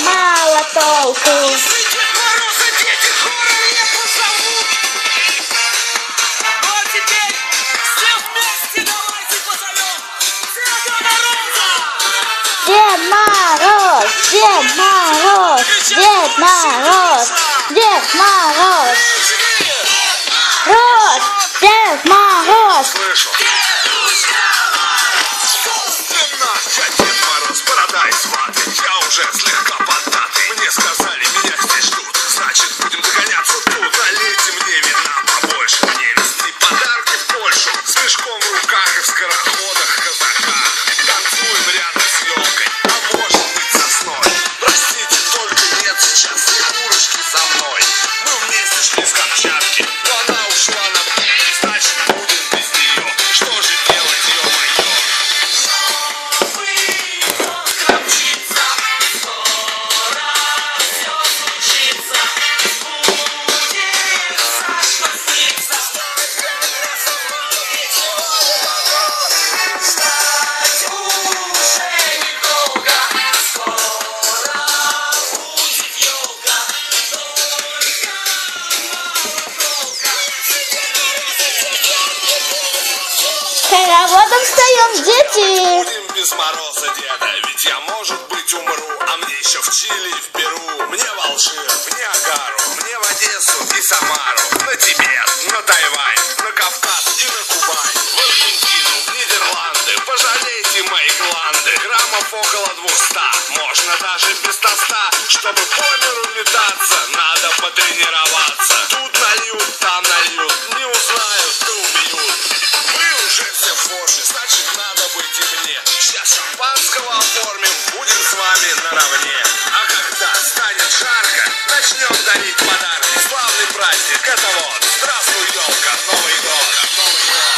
Мало толку. Дед Мороз, Дед Мороз, Дед Мороз, Дед Мороз, Рос, Дед Мороз. Слышу. Собственно, я Дед Мороз, борода и сваты. Я уже слегка поддатый. Мне сказали, меня здесь ждут. Значит, будем догоняться тут. Налейте мне вина побольше. Мне везти подарки в Польшу. С мешком в руках и в скороходах казаках. Танцуем рядом с елкой, а может быть сосной. Простите, только нет сейчас снегурочки со мной. Мы вместе шли с Камчатки, но она ушла на значит, будем без нее. Что же делать, ё-моё? Хороводом встаем, дети. Будем без Мороза, деда, ведь я, может быть, умру. А мне еще в Чили, в Перу. Мне в Алжир, в Ниагару. Мне в Одессу и Самару. На Тибет, на Тайвань, на Кавказ и на Кубань. В Аргентину, в Нидерланды. Пожалейте мои гланды. Граммов около 200. Можно даже без тоста. Чтобы по миру метаться, надо потренироваться. Тут нальют, там нальют. Не узнают, да убьют. Вы уже все в форме, значит, надо быть и мне. Сейчас шампанского оформим, будем с вами наравне. А когда станет жарко, начнем дарить подарки. Славный праздник, это вот. Здравствуй, елка, Новый год, Новый год.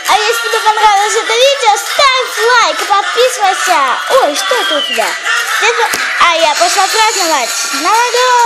А если тебе понравилось это видео, ставь лайк и подписывайся. Ой, что это у тебя? А я пошла праздновать. Новый год!